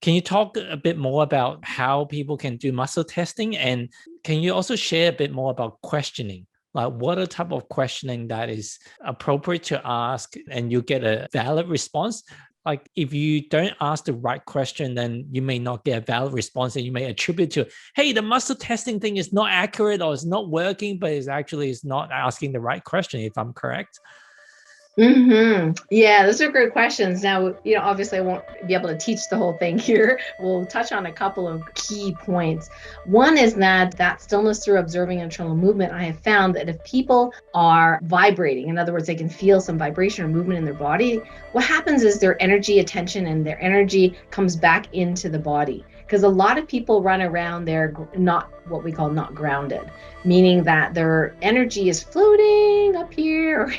Can you talk a bit more about how people can do muscle testing? And can you also share a bit more about questioning? Like what are type of questioning that is appropriate to ask and you get a valid response? Like if you don't ask the right question, then you may not get a valid response and you may attribute to, hey, the muscle testing thing is not accurate or it's not working, but it's not asking the right question, if I'm correct. Yeah, those are great questions. Now, obviously I won't be able to teach the whole thing here. We'll touch on a couple of key points. One is that stillness through observing internal movement. I have found that if people are vibrating, in other words, they can feel some vibration or movement in their body, what happens is their energy, attention, and their energy comes back into the body. Because a lot of people run around, they're not what we call not grounded, meaning that their energy is floating up here, or,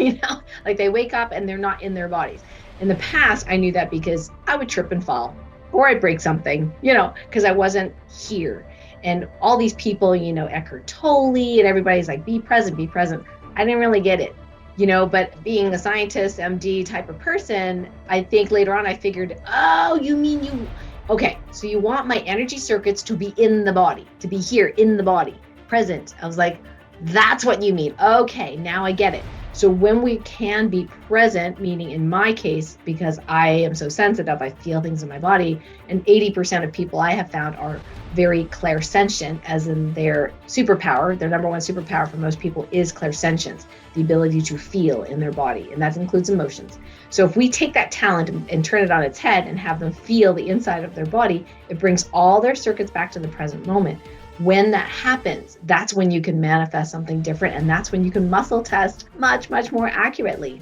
like they wake up and they're not in their bodies. In the past, I knew that because I would trip and fall, or I'd break something, because I wasn't here. And all these people, Eckhart Tolle, and everybody's like, be present, be present. I didn't really get it. But being a scientist, MD type of person, I think later on I figured, oh, you mean okay, so you want my energy circuits to be in the body, to be here in the body, present. I was like, that's what you mean. Okay, now I get it. So when we can be present, meaning in my case, because I am so sensitive, I feel things in my body, and 80% of people I have found are very clairsentient, as in their superpower, their number one superpower for most people is clairsentience, the ability to feel in their body, and that includes emotions. So if we take that talent and turn it on its head and have them feel the inside of their body, it brings all their circuits back to the present moment. When that happens, that's when you can manifest something different, and that's when you can muscle test much, much more accurately.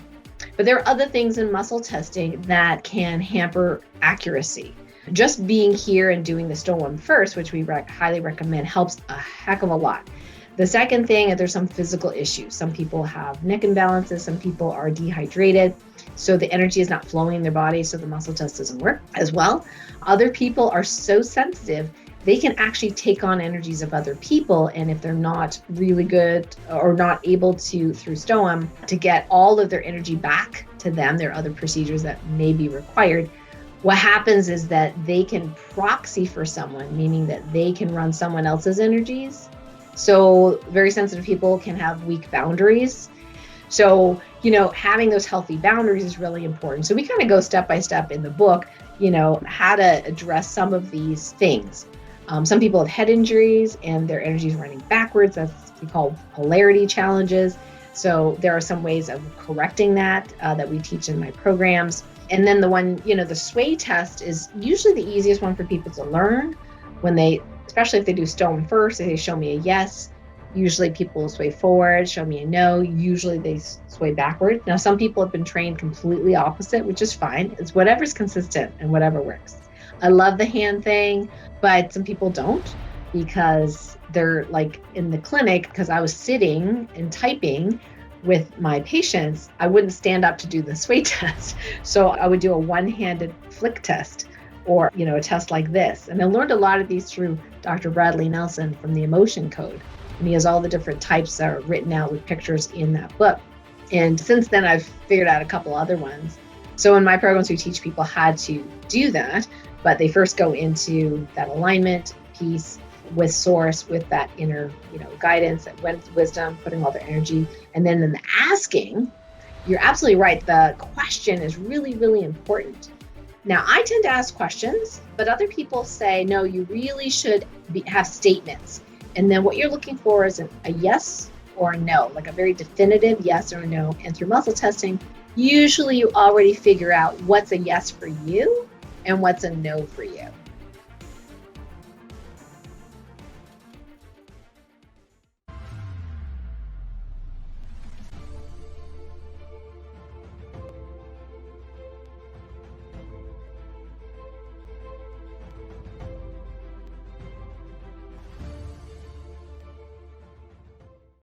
But there are other things in muscle testing that can hamper accuracy. Just being here and doing the stone first, which we highly recommend, helps a heck of a lot. The second thing, there's some physical issues. Some people have neck imbalances, some people are dehydrated, so the energy is not flowing in their body, so the muscle test doesn't work as well. Other people are so sensitive, they can actually take on energies of other people. And if they're not really good or not able to, through STOAM, to get all of their energy back to them, there are other procedures that may be required. What happens is that they can proxy for someone, meaning that they can run someone else's energies. So very sensitive people can have weak boundaries. So, having those healthy boundaries is really important. So we kind of go step by step in the book, how to address some of these things. Some people have head injuries and their energy is running backwards. That's what we call polarity challenges. So there are some ways of correcting that we teach in my programs. And then the one, the sway test is usually the easiest one for people to learn especially if they do stone first, they show me a yes. Usually people will sway forward, show me a no. Usually they sway backward. Now, some people have been trained completely opposite, which is fine. It's whatever's consistent and whatever works. I love the hand thing, but some people don't, because they're like in the clinic, because I was sitting and typing with my patients, I wouldn't stand up to do the sway test. So I would do a one-handed flick test, or, a test like this. And I learned a lot of these through Dr. Bradley Nelson from the Emotion Code. And he has all the different types that are written out with pictures in that book. And since then, I've figured out a couple other ones. So in my programs, we teach people how to do that, but they first go into that alignment piece with source, with that inner, guidance, that wisdom, putting all their energy. And then in the asking, you're absolutely right. The question is really, really important. Now, I tend to ask questions, but other people say, no, you really should have statements. And then what you're looking for is a yes or a no, like a very definitive yes or no. And through muscle testing, usually you already figure out what's a yes for you and what's a no for you.